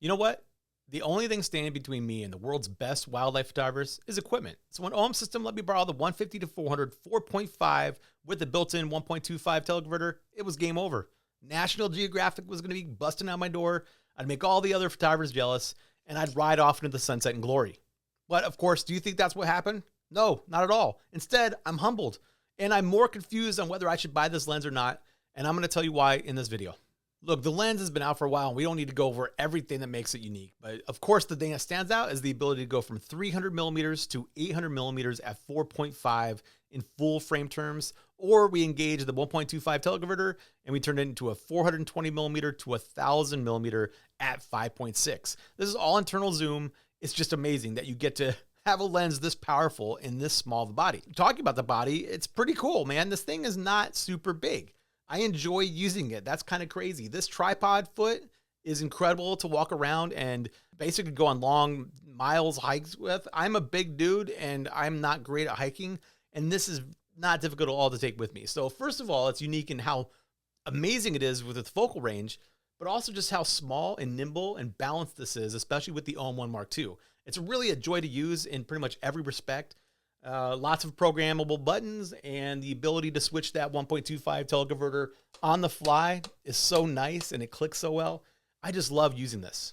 You know what? The only thing standing between me and the world's best wildlife photographers is equipment. So when OM System let me borrow the 150 to 400 4.5 with the built-in 1.25 teleconverter, it was game over. National Geographic was going to be busting out my door. I'd make all the other photographers jealous, and I'd ride off into the sunset in glory. But of course, do you think that's what happened? No, not at all. Instead, I'm humbled, and I'm more confused on whether I should buy this lens or not, and I'm going to tell you why in this video. Look, the lens has been out for a while, and we don't need to go over everything that makes it unique. But of course, the thing that stands out is the ability to go from 300 millimeters to 800 millimeters at 4.5 in full frame terms, or we engage the 1.25 teleconverter and we turn it into a 420 millimeter to 1000 millimeter at 5.6. This is all internal zoom. It's just amazing that you get to have a lens this powerful in this small of a body. Talking about the body, it's pretty cool, man. This thing is not super big. I enjoy using it. That's kind of crazy. This tripod foot is incredible to walk around and basically go on long miles hikes with. I'm a big dude and I'm not great at hiking, and this is not difficult at all to take with me. So first of all, it's unique in how amazing it is with its focal range, but also just how small and nimble and balanced this is, especially with the OM1 Mark II. It's really a joy to use in pretty much every respect. Lots of programmable buttons, and the ability to switch that 1.25 teleconverter on the fly is so nice, and it clicks so well. I just love using this.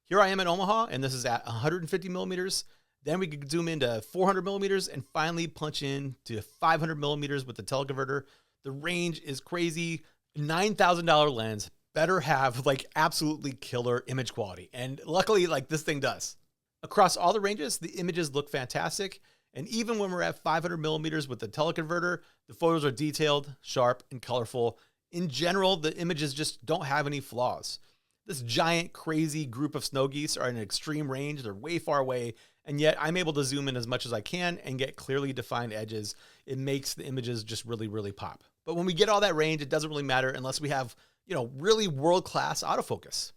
Here I am in Omaha, and this is at 150 millimeters. Then we could zoom into 400 millimeters and finally punch in to 500 millimeters with the teleconverter. The range is crazy. $9,000 lens better have like absolutely killer image quality, and luckily, like, this thing does. Across all the ranges, the images look fantastic. And even when we're at 500 millimeters with the teleconverter, the photos are detailed, sharp, and colorful. In general, the images just don't have any flaws. This giant, crazy group of snow geese are in an extreme range. They're way far away, and yet I'm able to zoom in as much as I can and get clearly defined edges. It makes the images just really, really pop. But when we get all that range, it doesn't really matter unless we have, really world-class autofocus.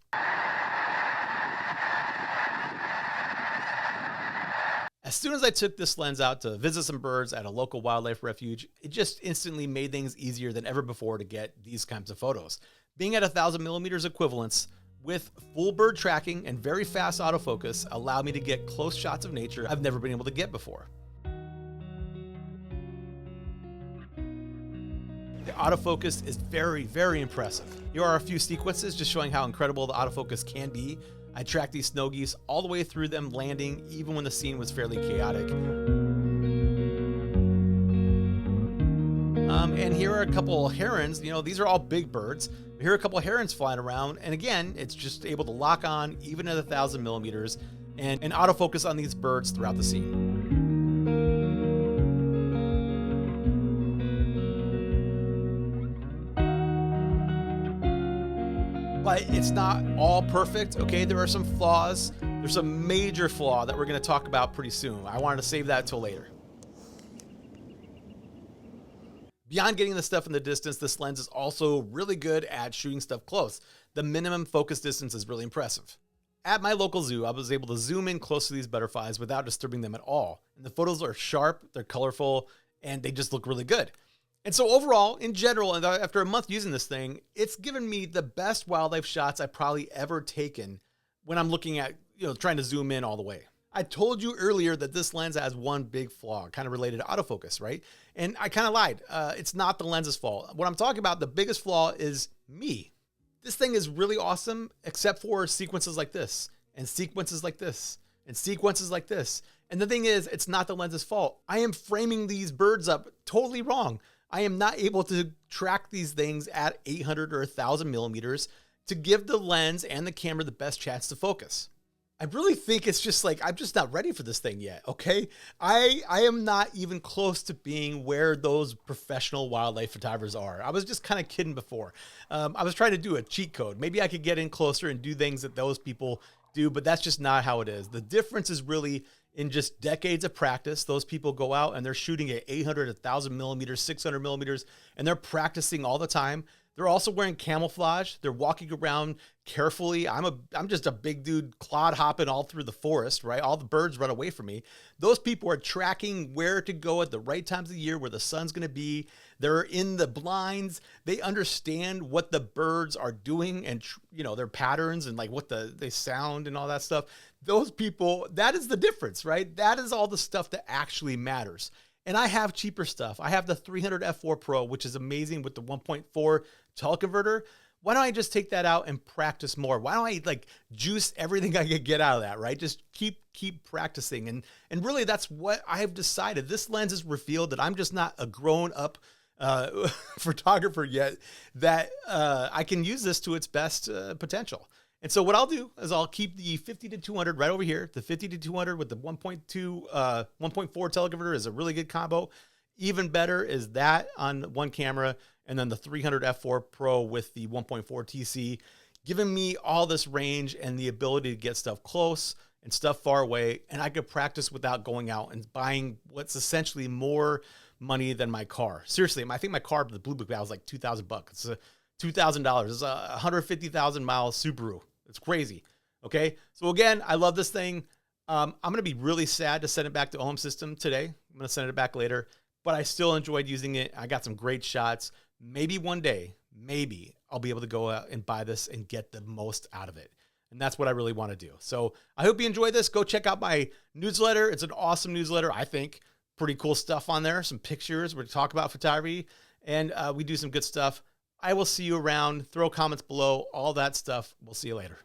As soon as I took this lens out to visit some birds at a local wildlife refuge, it just instantly made things easier than ever before to get these kinds of photos. Being at 1000 millimeters equivalence with full bird tracking and very fast autofocus allowed me to get close shots of nature I've never been able to get before. The autofocus is very, very impressive. Here are a few sequences just showing how incredible the autofocus can be. I tracked these snow geese all the way through them landing, even when the scene was fairly chaotic. And here are a couple of herons. These are all big birds. Here are a couple of herons flying around. And again, it's just able to lock on even at 1000 millimeters and autofocus on these birds throughout the scene. But it's not all perfect, okay? There are some flaws. There's a major flaw that we're gonna talk about pretty soon. I wanted to save that till later. Beyond getting the stuff in the distance, this lens is also really good at shooting stuff close. The minimum focus distance is really impressive. At my local zoo, I was able to zoom in close to these butterflies without disturbing them at all. And the photos are sharp, they're colorful, and they just look really good. And so overall, in general, and after a month using this thing, it's given me the best wildlife shots I've probably ever taken when I'm looking at, trying to zoom in all the way. I told you earlier that this lens has one big flaw, kind of related to autofocus, right? And I kind of lied. It's not the lens's fault. What I'm talking about, the biggest flaw is me. This thing is really awesome, except for sequences like this, and sequences like this, and sequences like this. And the thing is, it's not the lens's fault. I am framing these birds up totally wrong. I am not able to track these things at 800 or 1000 millimeters to give the lens and the camera the best chance to focus. I really think it's just like, I'm just not ready for this thing yet, okay? I am not even close to being where those professional wildlife photographers are. I was just kind of kidding before. I was trying to do a cheat code. Maybe I could get in closer and do things that those people do, but that's just not how it is. The difference is really in just decades of practice. Those people go out and they're shooting at 800, 1000 millimeters, 600 millimeters, and they're practicing all the time. They're also wearing camouflage. They're walking around carefully. I'm just a big dude clod hopping all through the forest, right? All the birds run away from me. Those people are tracking where to go at the right times of the year, where the sun's going to be. They're in the blinds. They understand what the birds are doing and, their patterns and like what they sound and all that stuff. Those people, that is the difference, right? That is all the stuff that actually matters. And I have cheaper stuff. I have the 300 F4 Pro, which is amazing with the 1.4 teleconverter. Why don't I just take that out and practice more? Why don't I like juice everything I could get out of that, right? Just keep practicing. And really that's what I have decided. This lens has revealed that I'm just not a grown up photographer yet, that I can use this to its best potential. And so what I'll do is I'll keep the 50-200 right over here. The 50-200 with the 1.4 teleconverter is a really good combo. Even better is that on one camera, and then the 300 F4 Pro with the 1.4 TC, giving me all this range and the ability to get stuff close and stuff far away. And I could practice without going out and buying what's essentially more money than my car. Seriously, I think my car, the Blue Book, was like $2,000. It's $2,000. It's a 150,000 mile Subaru. It's crazy. Okay. So again, I love this thing. I'm going to be really sad to send it back to Home System today. I'm going to send it back later, but I still enjoyed using it. I got some great shots. Maybe one day, maybe I'll be able to go out and buy this and get the most out of it. And that's what I really want to do. So I hope you enjoyed this. Go check out my newsletter. It's an awesome newsletter. I think pretty cool stuff on there. Some pictures. We talk about photography and we do some good stuff. I will see you around. Throw comments below, all that stuff. We'll see you later.